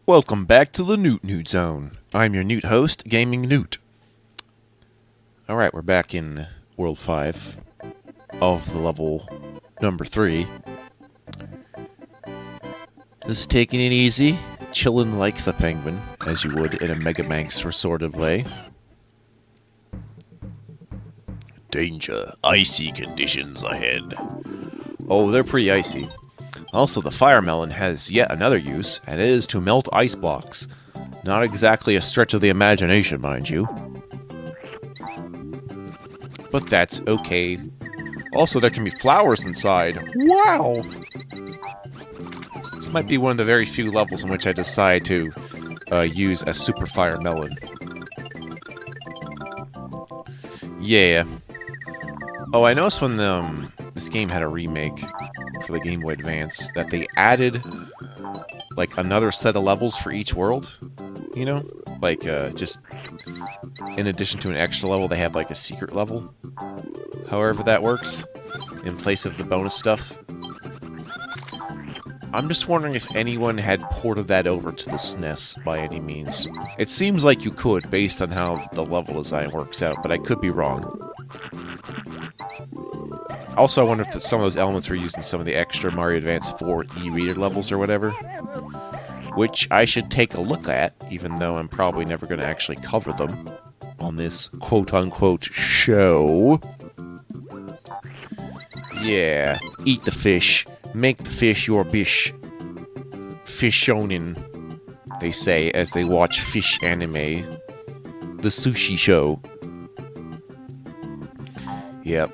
Welcome back to the Newt Zone. I'm your Newt host, Gaming Newt. Alright, we're back in World 5 of the level number 3. Just taking it easy, chilling like the penguin, as you would in a Mega Manx sort of way. Danger, icy conditions ahead. Oh, they're pretty icy. Also, the fire melon has yet another use, and it is to melt ice blocks. Not exactly a stretch of the imagination, mind you. But that's okay. Also, there can be flowers inside. Wow! This might be one of the very few levels in which I decide to use a super fire melon. Yeah. Oh, I noticed when this game had a remake for the Game Boy Advance that they added like another set of levels for each world, you know, like just in addition to an extra level they have like a secret level, however that works, in place of the bonus stuff. I'm just wondering if anyone had ported that over to the SNES by any means. It seems like you could based on how the level design works out, but I could be wrong. Also, I wonder if some of those elements were used in some of the extra Mario Advance 4 e-reader levels or whatever. Which I should take a look at, even though I'm probably never going to actually cover them on this quote-unquote show. Yeah, eat the fish. Make the fish your bish. Fish shonen, they say as they watch fish anime. The sushi show. Yep.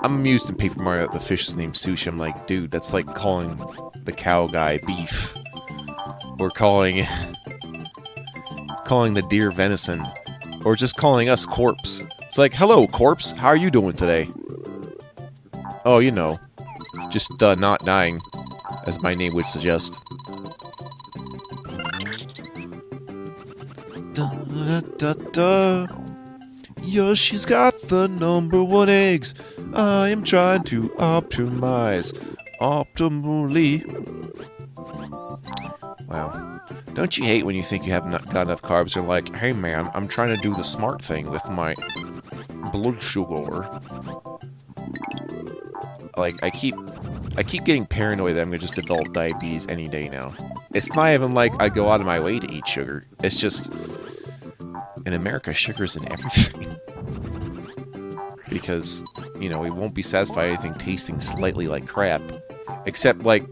I'm amused in Paper Mario that the fish is named Sushi. I'm like, dude, that's like calling the cow guy beef. Or calling the deer venison. Or just calling us corpse. It's like, hello, corpse, how are you doing today? Oh, you know, just not dying, as my name would suggest. Da, da, da, da. Yoshi's got the #1 eggs. I am trying to optimize optimally. Wow. Don't you hate when you think you have not got enough carbs? You're like, hey man, I'm trying to do the smart thing with my blood sugar. Like, I keep getting paranoid that I'm gonna just develop diabetes any day now. It's not even like I go out of my way to eat sugar. It's just, in America, sugar's in everything. Because, you know, we won't be satisfied with anything tasting slightly like crap. Except, like,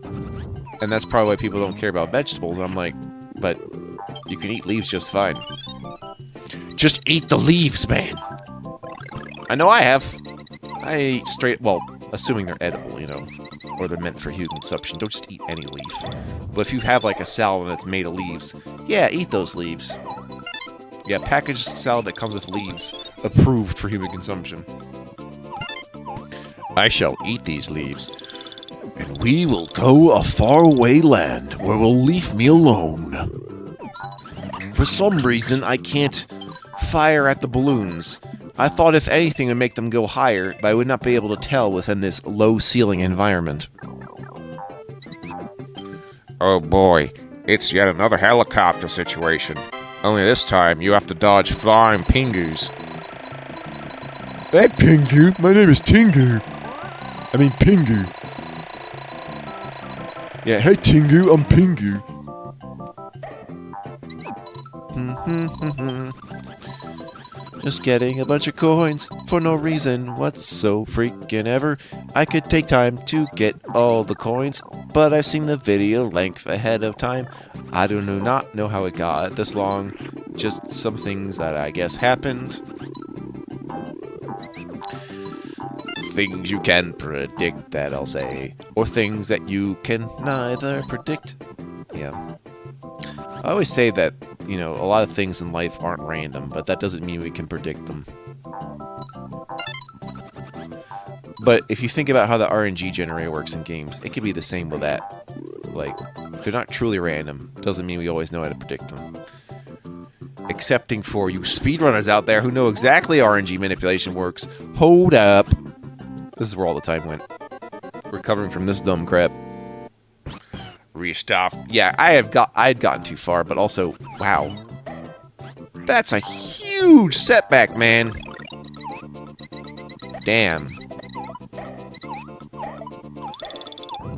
and that's probably why people don't care about vegetables. I'm like, but you can eat leaves just fine. Just eat the leaves, man! I know I have. I eat straight, well, assuming they're edible, you know, or they're meant for human consumption. Don't just eat any leaf. But if you have, like, a salad that's made of leaves, yeah, eat those leaves. Yeah, packaged salad that comes with leaves, approved for human consumption. I shall eat these leaves, and we will go a faraway land where will leave me alone. For some reason, I can't fire at the balloons. I thought if anything would make them go higher, but I would not be able to tell within this low-ceiling environment. Oh boy, it's yet another helicopter situation. Only this time, you have to dodge flying pingus. Hey, Pingu! My name is Tingu! I mean, Pingu. Yeah, hey, Tingu, I'm Pingu. Just getting a bunch of coins for no reason. What's so freaking ever? I could take time to get all the coins, but I've seen the video length ahead of time. I do not know how it got this long. Just some things that I guess happened. Things you can predict, that I'll say. Or things that you can neither predict. Yeah. I always say that, you know, a lot of things in life aren't random, but that doesn't mean we can predict them. But if you think about how the RNG generator works in games, it could be the same with that. Like, they're not truly random. Doesn't mean we always know how to predict them. Excepting for you speedrunners out there who know exactly RNG manipulation works. Hold up. This is where all the time went. Recovering from this dumb crap. mystery stuff. Yeah, I had gotten too far, but also, wow. That's a huge setback, man. Damn.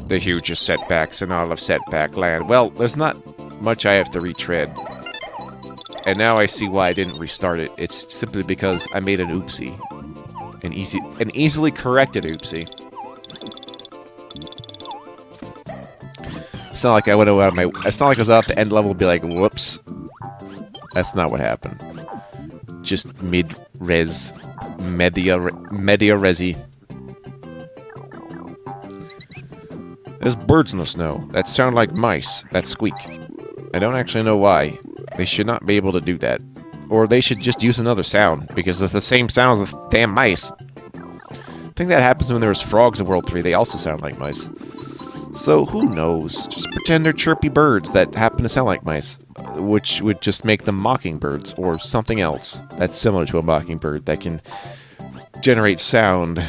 The hugest setbacks in all of setback land. Well, there's not much I have to retread. And now I see why I didn't restart it. It's simply because I made an oopsie. An easily corrected oopsie. It's not like I went out of my... It's not like I was out at the end level and be like, whoops. That's not what happened. Just mid-res. Media-resi. There's birds in the snow that sound like mice that squeak. I don't actually know why. They should not be able to do that. Or they should just use another sound, because it's the same sound as the damn mice. I think that happens when there was frogs in World 3. They also sound like mice. So, who knows? Just pretend they're chirpy birds that happen to sound like mice. Which would just make them mockingbirds, or something else that's similar to a mockingbird that can generate sound.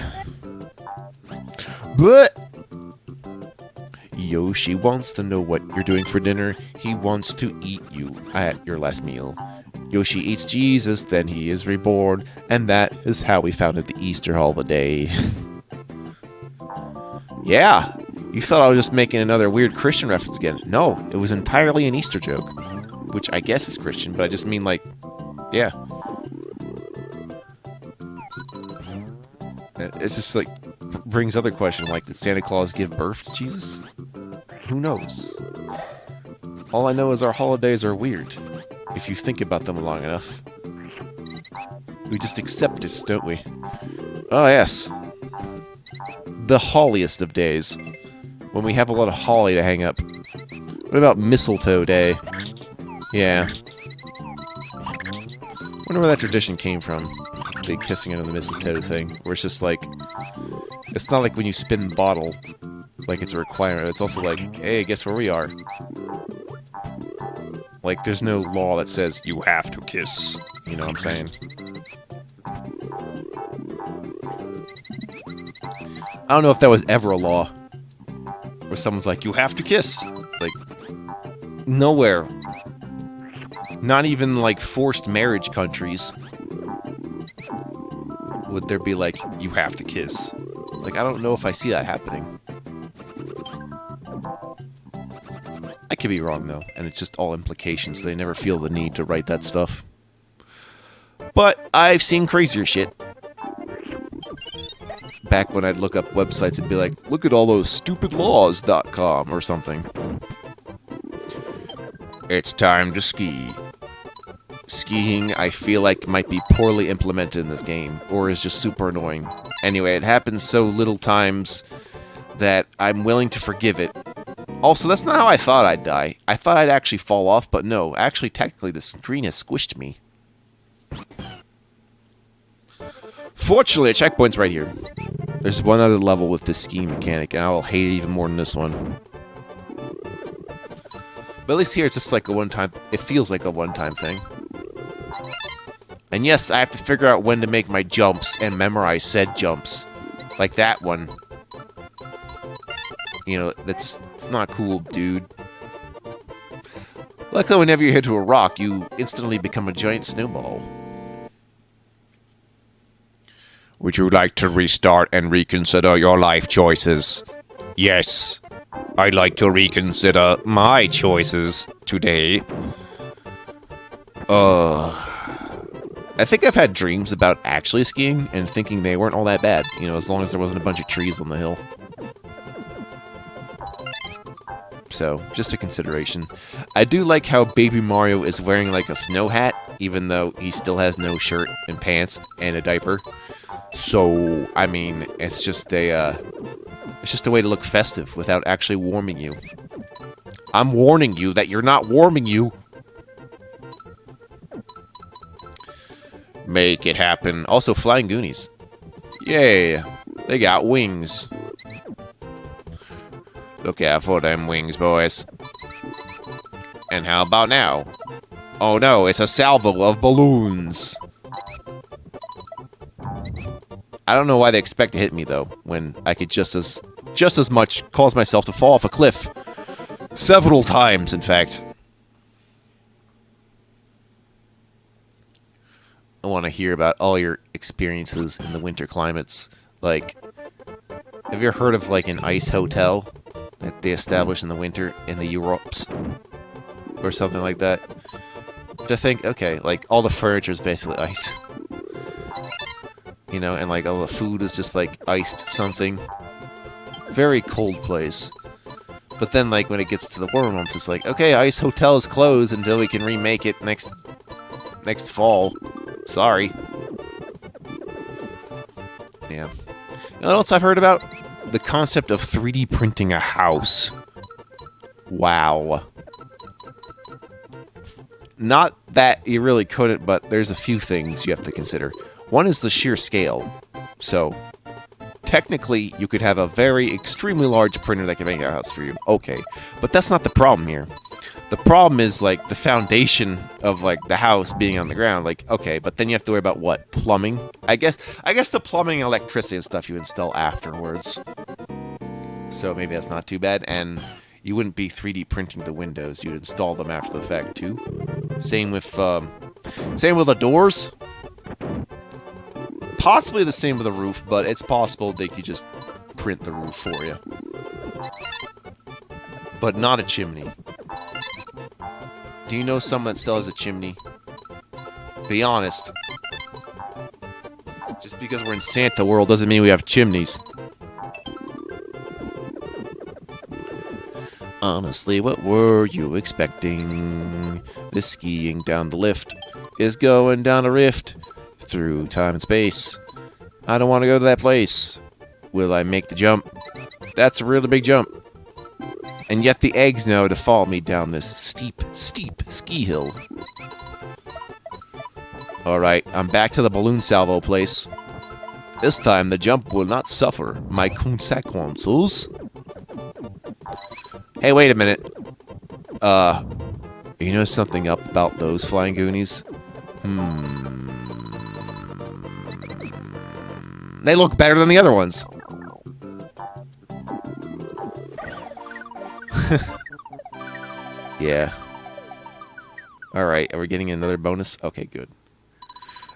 But Yoshi wants to know what you're doing for dinner. He wants to eat you at your last meal. Yoshi eats Jesus, then he is reborn, and that is how we founded the Easter holiday. Yeah, you thought I was just making another weird Christian reference again. No, it was entirely an Easter joke, which I guess is Christian, but I just mean, like, yeah. It's just, like, brings other question, like, did Santa Claus give birth to Jesus? Who knows? All I know is our holidays are weird, if you think about them long enough. We just accept it, don't we? Oh, yes. The holliest of days. When we have a lot of holly to hang up. What about Mistletoe Day? Yeah. Wonder where that tradition came from. The kissing under the mistletoe thing. Where it's just like... It's not like when you spin the bottle. Like it's a requirement. It's also like, hey, guess where we are? Like, there's no law that says, you have to kiss. You know what I'm saying? I don't know if that was ever a law. Where someone's like, you have to kiss. Like, nowhere. Not even, like, forced marriage countries would there be like, you have to kiss. Like, I don't know if I see that happening. I could be wrong, though, and it's just all implications. They never feel the need to write that stuff. But I've seen crazier shit. Back when I'd look up websites and be like, look at all those stupidlaws.com or something. It's time to ski. Skiing, I feel like, might be poorly implemented in this game, or is just super annoying. Anyway, it happens so little times that I'm willing to forgive it. Also, that's not how I thought I'd die. I thought I'd actually fall off, but no. Actually, technically, the screen has squished me. Fortunately, a checkpoint's right here. There's one other level with this skiing mechanic, and I will hate it even more than this one. But at least here, it's just like a one-time... It feels like a one-time thing. And yes, I have to figure out when to make my jumps and memorize said jumps. Like that one. You know, it's not cool, dude. Luckily, whenever you hit to a rock, you instantly become a giant snowball. Would you like to restart and reconsider your life choices? Yes. I'd like to reconsider my choices today. I think I've had dreams about actually skiing and thinking they weren't all that bad. You know, as long as there wasn't a bunch of trees on the hill. So, just a consideration. I do like how Baby Mario is wearing like a snow hat, even though he still has no shirt and pants and a diaper. So, I mean, it's just a way to look festive without actually warming you. I'm warning you that you're not warming you. Make it happen. Also, Flying Goonies. Yay, they got wings. Look out for them wings, boys. And how about now? Oh no, it's a salvo of balloons. I don't know why they expect to hit me, though, when I could just as much cause myself to fall off a cliff. Several times, in fact. I want to hear about all your experiences in the winter climates. Like, have you ever heard of, like, an ice hotel that they establish in the winter in the Europes? Or something like that? To think, okay, like, all the furniture is basically ice. You know, and, like, all the food is just, like, iced something. Very cold place. But then, like, when it gets to the warmer months, it's like, okay, ice hotel is closed until we can remake it next fall. Sorry. Yeah. You know what else I've heard about? The concept of 3D printing a house. Wow. Not that you really couldn't, but there's a few things you have to consider. One is the sheer scale. So, technically, you could have a very extremely large printer that can make a house for you. Okay. But that's not the problem here. The problem is, like, the foundation of, like, the house being on the ground. Like, okay, but then you have to worry about what? Plumbing? I guess the plumbing, electricity, and stuff you install afterwards. So maybe that's not too bad. And you wouldn't be 3D printing the windows. You'd install them after the fact, too. Same with the doors. Possibly the same with the roof, but it's possible they could just print the roof for you. But not a chimney. Do you know someone that still has a chimney? Be honest. Just because we're in Santa world doesn't mean we have chimneys. Honestly, what were you expecting? The skiing down the lift is going down a rift through time and space. I don't want to go to that place. Will I make the jump? That's a really big jump. And yet the eggs know to follow me down this steep, steep ski hill. Alright, I'm back to the balloon salvo place. This time the jump will not suffer my consequences. Hey, wait a minute. You know something up about those flying goonies? They look better than the other ones. Yeah. Alright, are we getting another bonus? Okay, good.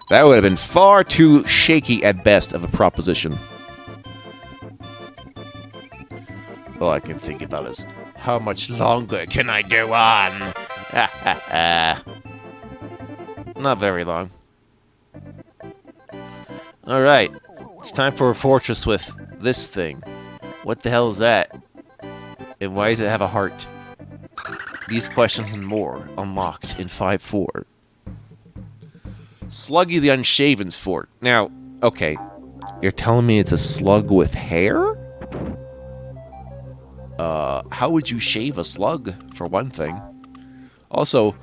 That would have been far too shaky at best of a proposition. All I can think about is, how much longer can I go on? Not very long. Alright, it's time for a fortress with this thing. What the hell is that? And why does it have a heart? These questions and more unlocked in 5.4. Sluggy the Unshaven's Fort. Now, okay, you're telling me it's a slug with hair? How would you shave a slug, for one thing? Also,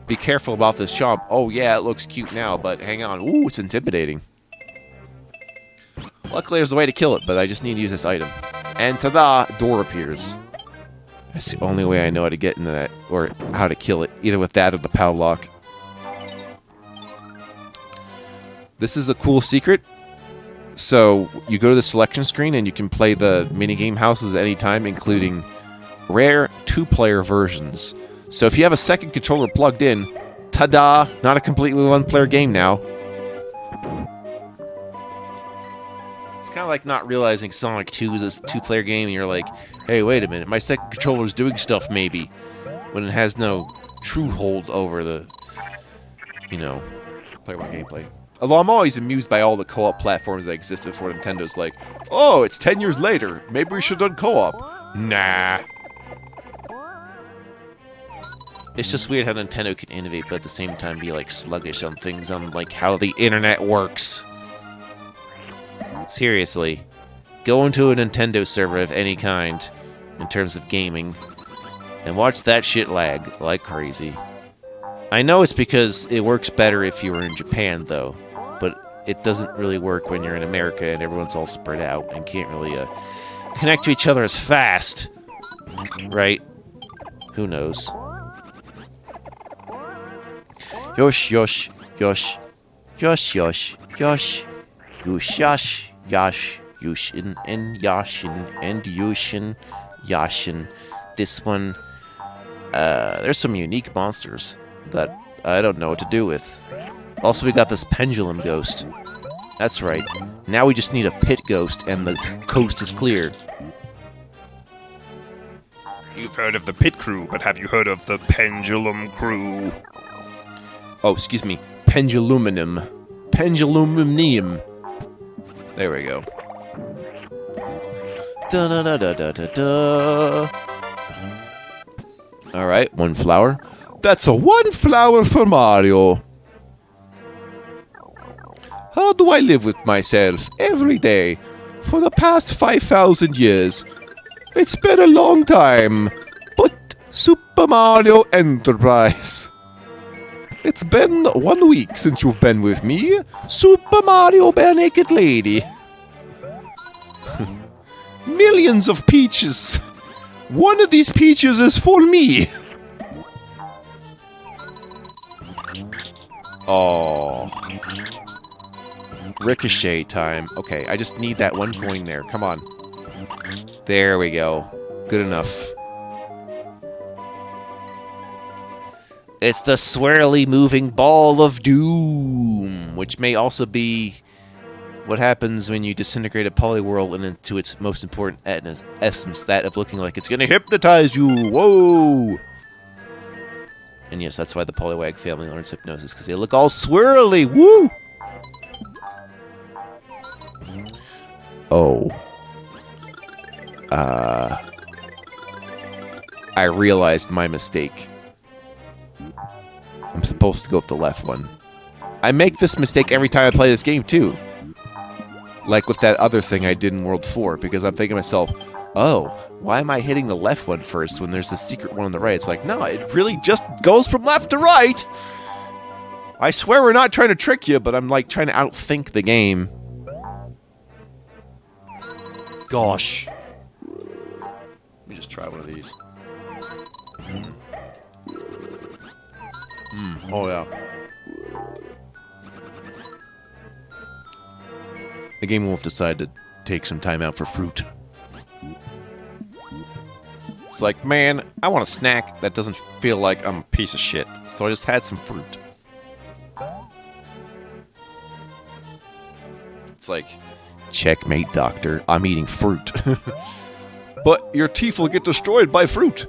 be careful about this shop. Oh yeah, it looks cute now, but hang on. Ooh, it's intimidating. Luckily, there's a way to kill it, but I just need to use this item. And ta-da! Door appears. That's the only way I know how to get into that, or how to kill it, either with that or the POW lock. This is a cool secret. So, you go to the selection screen and you can play the minigame houses at any time, including rare 2-player versions. So if you have a second controller plugged in, ta-da! Not a completely one-player game now. It's kind of like not realizing Sonic 2 is a 2-player game and you're like, hey, wait a minute, my second controller's doing stuff maybe, when it has no true hold over the, you know, player-one gameplay. Although I'm always amused by all the co-op platforms that exist before Nintendo's like, oh, it's 10 years later, maybe we should have done co-op. Nah. It's just weird how Nintendo can innovate, but at the same time be, like, sluggish on things on, like, how the internet works. Seriously. Go into a Nintendo server of any kind, in terms of gaming, and watch that shit lag like crazy. I know it's because it works better if you were in Japan, though, but it doesn't really work when you're in America and everyone's all spread out and can't really connect to each other as fast, right? Who knows? Yosh, yosh, yosh, yosh, yosh, yosh, yosh, yosh, yosh, yoshin, and yashin, and yoshin, yashin. This one There's some unique monsters that I don't know what to do with. Also, we got this pendulum ghost. That's right. Now we just need a pit ghost, and the coast is clear. You've heard of the pit crew, but have you heard of the pendulum crew? Oh, excuse me. Penduluminium. Penduluminium. There we go. Da-da-da-da-da-da-da. Alright, one flower. That's a one flower for Mario. How do I live with myself every day for the past 5,000 years? It's been a long time, but Super Mario Enterprise. It's been 1 week since you've been with me, Super Mario Bare Naked Lady. Millions of peaches. One of these peaches is for me. Oh. Ricochet time. Okay, I just need that one coin there. Come on. There we go. Good enough. It's the swirly moving ball of doom, which may also be what happens when you disintegrate a polyworld into its most important essence, that of looking like it's going to hypnotize you. Whoa! And yes, that's why the Poliwag family learns hypnosis, because they look all swirly. Woo! Oh. I realized my mistake. I'm supposed to go with the left one. I make this mistake every time I play this game, too. Like with that other thing I did in World 4, because I'm thinking to myself, oh, why am I hitting the left one first when there's a secret one on the right? It's like, no, it really just goes from left to right! I swear we're not trying to trick you, but I'm like trying to outthink the game. Gosh. Let me just try one of these. Oh yeah. The game will have decided to take some time out for fruit. It's like, man, I want a snack that doesn't feel like I'm a piece of shit, so I just had some fruit. It's like, checkmate, doctor, I'm eating fruit. But your teeth will get destroyed by fruit,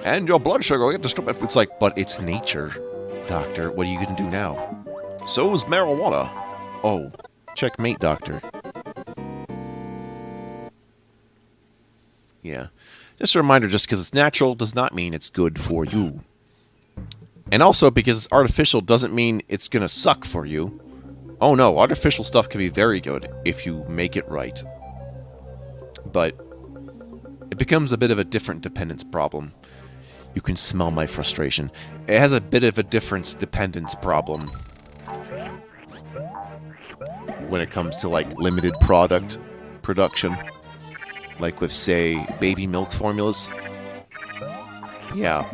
and your blood sugar will get destroyed by fruit. It's like, but it's nature, doctor, what are you gonna do now? So is marijuana. Oh, checkmate, doctor. Yeah. Just a reminder, just because it's natural does not mean it's good for you. And also, because it's artificial doesn't mean it's going to suck for you. Oh no, artificial stuff can be very good if you make it right. But it becomes a bit of a different dependence problem. You can smell my frustration. It has a bit of a difference dependence problem. When it comes to, like, limited product production. Like with, say, baby milk formulas. Yeah.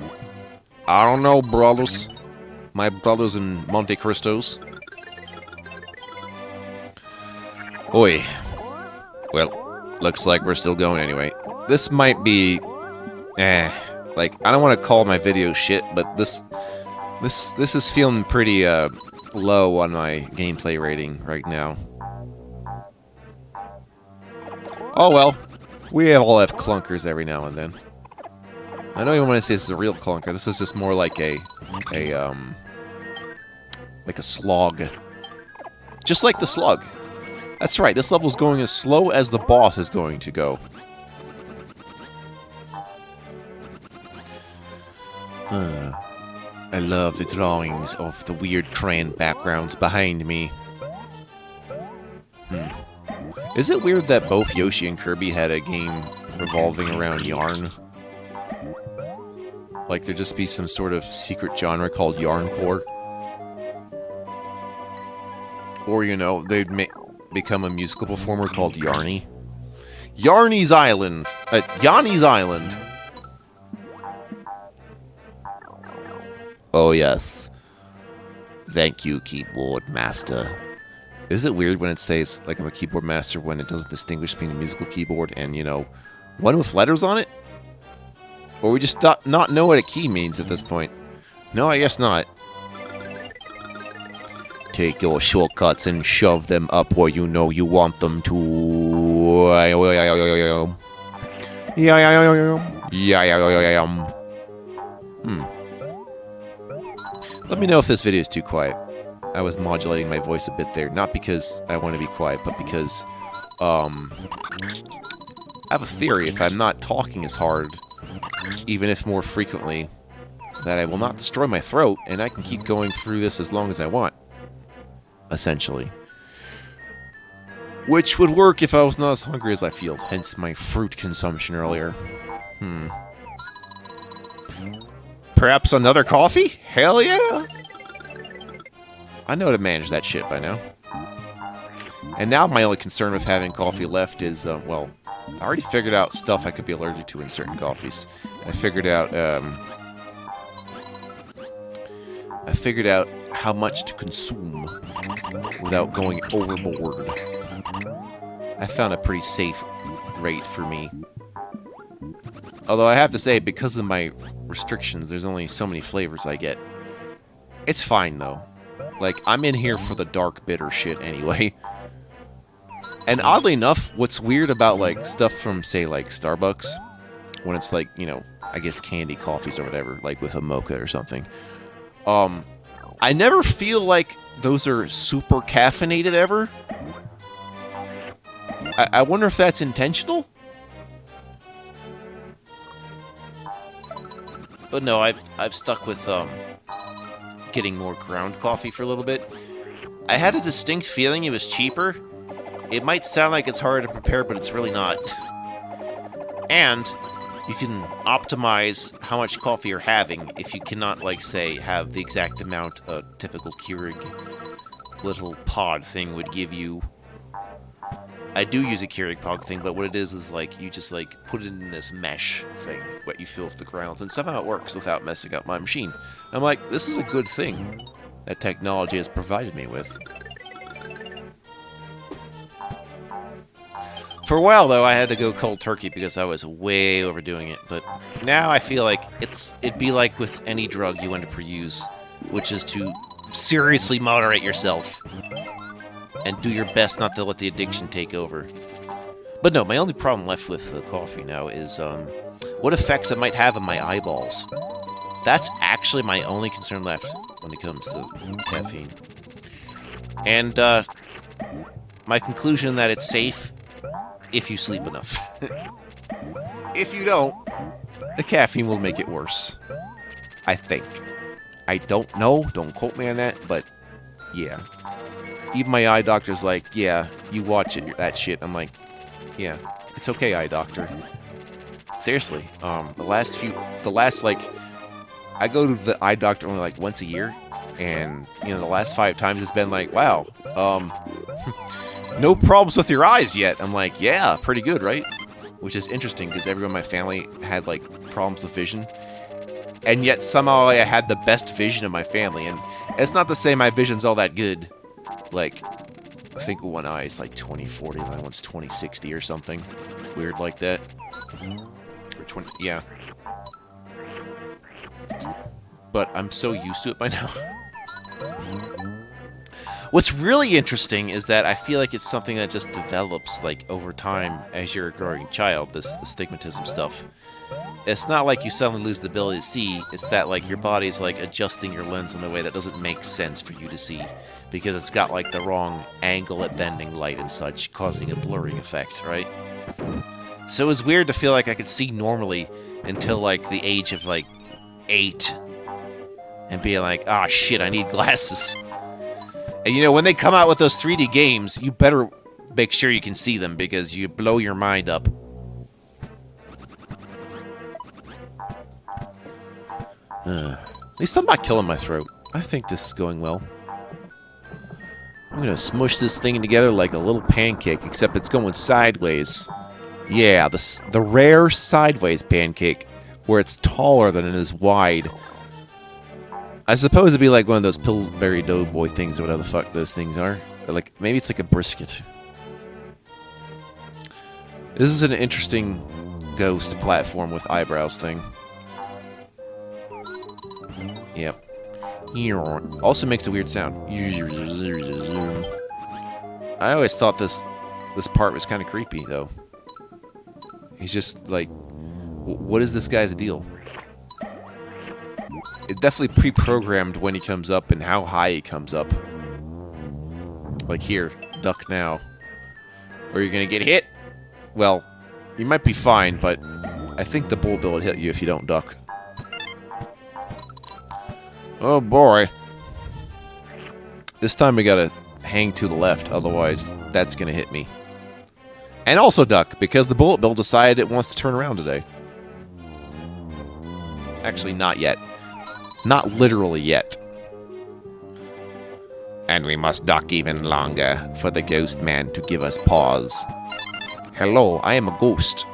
I don't know, brothers. My brothers in Monte Cristos. Oi. Well, looks like we're still going anyway. This might be... like, I don't want to call my video shit, but this is feeling pretty, low on my gameplay rating right now. Oh well. We all have clunkers every now and then. I don't even want to say this is a real clunker. This is just more like a slog. Just like the slug. That's right, this level's going as slow as the boss is going to go. I love the drawings of the weird crayon backgrounds behind me. Is it weird that both Yoshi and Kirby had a game revolving around yarn? Like there'd just be some sort of secret genre called Yarncore? Or, you know, they'd become a musical performer called Yarny? Yarny's Island! Yanni's Island! Oh yes. Thank you, keyboard master. Is it weird when it says, like, I'm a keyboard master when it doesn't distinguish between a musical keyboard and, you know, one with letters on it? Or we just not know what a key means at this point. No, I guess not. Take your shortcuts and shove them up where you know you want them to. Let me know if this video is too quiet. I was modulating my voice a bit there, not because I want to be quiet, but because I have a theory. If I'm not talking as hard, even if more frequently, that I will not destroy my throat, and I can keep going through this as long as I want. Essentially. Which would work if I was not as hungry as I feel, hence my fruit consumption earlier. Perhaps another coffee? Hell yeah! I know how to manage that shit by now. And now my only concern with having coffee left is, well, I already figured out stuff I could be allergic to in certain coffees. I figured out how much to consume without going overboard. I found a pretty safe rate for me. Although I have to say, because of my restrictions, there's only so many flavors I get. It's fine, though. Like, I'm in here for the dark, bitter shit anyway. And oddly enough, what's weird about, like, stuff from, say, like, Starbucks, when it's, like, you know, I guess candy coffees or whatever, like with a mocha or something, I never feel like those are super caffeinated ever. I wonder if that's intentional? But no, I've stuck with getting more ground coffee for a little bit. I had a distinct feeling it was cheaper. It might sound like it's harder to prepare, but it's really not. And you can optimize how much coffee you're having if you cannot, like, say, have the exact amount a typical Keurig little pod thing would give you. I do use a Keurig pod thing, but what it is like, you just, like, put it in this mesh thing, what you fill with the grounds, and somehow it works without messing up my machine. I'm like, this is a good thing that technology has provided me with. For a while, though, I had to go cold turkey because I was way overdoing it, but now I feel like it'd be like with any drug you end up use, which is to seriously moderate yourself and do your best not to let the addiction take over. But no, my only problem left with the coffee now is what effects it might have on my eyeballs. That's actually my only concern left when it comes to caffeine. And my conclusion that it's safe if you sleep enough. If you don't, the caffeine will make it worse. I think. I don't know, don't quote me on that, but yeah. Even my eye doctor's like, yeah, you watch it, that shit. I'm like, yeah, it's okay, eye doctor. Seriously, the last, like, I go to the eye doctor only, like, once a year, and, you know, the last 5 times it's been like, wow, no problems with your eyes yet. I'm like, yeah, pretty good, right? Which is interesting, because everyone in my family had, like, problems with vision, and yet somehow I had the best vision of my family, and it's not to say my vision's all that good. Like, I think one eye is like 20/40, and my one's 20/60 or something weird like that. Or 20, yeah. But I'm so used to it by now. What's really interesting is that I feel like it's something that just develops, like, over time as you're a growing child, this astigmatism stuff. It's not like you suddenly lose the ability to see, it's that, like, your body's, like, adjusting your lens in a way that doesn't make sense for you to see, because it's got, like, the wrong angle at bending light and such, causing a blurring effect, right? So it was weird to feel like I could see normally until, like, the age of, like, 8, and be like, ah, shit, I need glasses. And, you know, when they come out with those 3D games, you better make sure you can see them, because you blow your mind up. At least I'm not killing my throat. I think this is going well. I'm gonna smush this thing together like a little pancake, except it's going sideways. Yeah, the rare sideways pancake, where it's taller than it is wide. I suppose it'd be like one of those Pillsbury Doughboy things, or whatever the fuck those things are. Or like, maybe it's like a brisket. This is an interesting ghost platform with eyebrows thing. Yep. Also makes a weird sound. I always thought this part was kind of creepy, though. He's just like, what is this guy's deal? It's definitely pre-programmed when he comes up and how high he comes up. Like here, duck now. Or you're gonna get hit. Well, you might be fine, but I think the bull bill would hit you if you don't duck. Oh boy. This time we gotta hang to the left, otherwise that's gonna hit me. And also duck, because the bullet bill decided it wants to turn around today. Actually, not yet. Not literally yet. And we must duck even longer for the ghost man to give us pause. Hello, I am a ghost.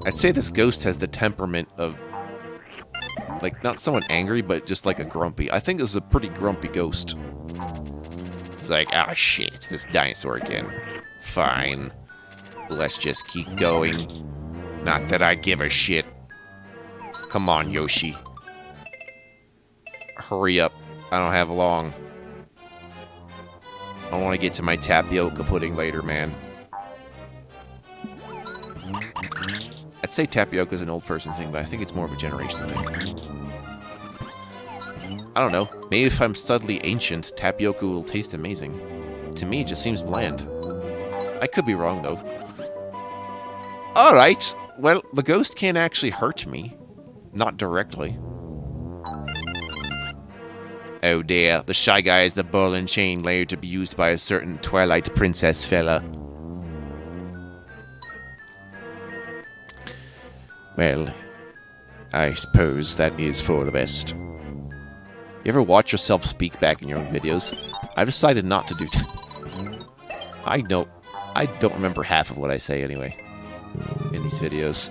I'd say this ghost has the temperament of, like, not someone angry, but just like a grumpy. I think this is a pretty grumpy ghost. It's like, ah, shit, it's this dinosaur again. Fine. Let's just keep going. Not that I give a shit. Come on, Yoshi. Hurry up. I don't have long. I want to get to my tapioca pudding later, man. I'd say tapioca is an old person thing, but I think it's more of a generation thing. I don't know. Maybe if I'm suddenly ancient, tapioca will taste amazing. To me, it just seems bland. I could be wrong, though. Alright. Well, the ghost can't actually hurt me. Not directly. Oh dear, the Shy Guy is the ball and chain later to be used by a certain Twilight Princess fella. Well, I suppose that is for the best. You ever watch yourself speak back in your own videos? I've decided not to do that. I don't remember half of what I say anyway in these videos.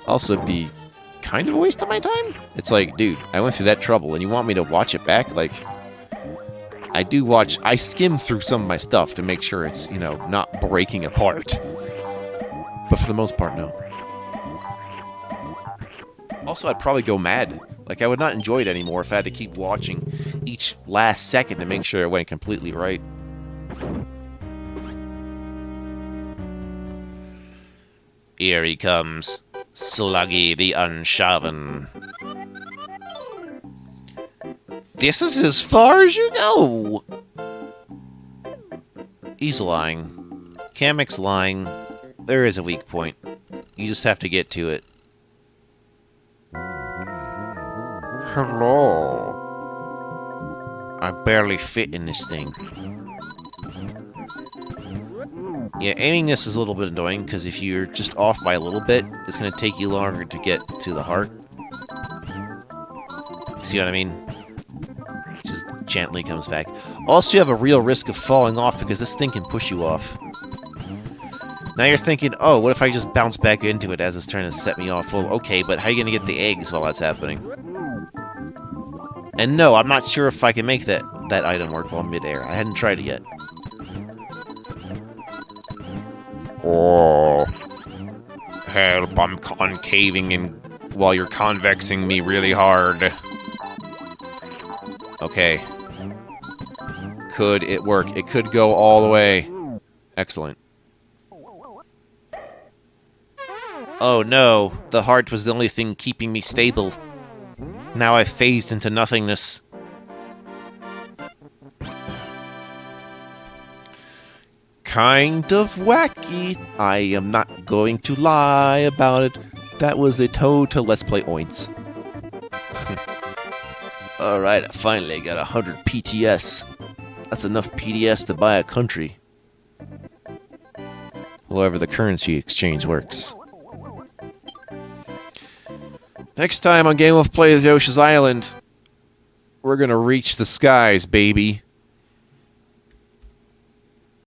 Also, be kind of a waste of my time. It's like, dude, I went through that trouble, and you want me to watch it back? Like, I skim through some of my stuff to make sure it's, you know, not breaking apart. But for the most part, no. Also, I'd probably go mad. Like, I would not enjoy it anymore if I had to keep watching each last second to make sure it went completely right. Here he comes. Sluggy the Unshaven. This is as far as you go! He's lying. Kamek's lying. There is a weak point. You just have to get to it. Hello. I barely fit in this thing. Yeah, aiming this is a little bit annoying, because if you're just off by a little bit, it's going to take you longer to get to the heart. See what I mean? Just gently comes back. Also, you have a real risk of falling off, because this thing can push you off. Now you're thinking, oh, what if I just bounce back into it as it's trying to set me off? Well, okay, but how are you going to get the eggs while that's happening? And no, I'm not sure if I can make that item work while midair. I hadn't tried it yet. Oh, help, I'm concaving in while you're convexing me really hard. Okay. Could it work? It could go all the way. Excellent. Oh no, the heart was the only thing keeping me stable. Now I've phased into nothingness. Kind of wacky. I am not going to lie about it. That was a total Let's Play oints. Alright, I finally got 100 PTS. That's enough PTS to buy a country. However the currency exchange works. Next time on Game of Play as Yoshi's Island, we're gonna reach the skies, baby.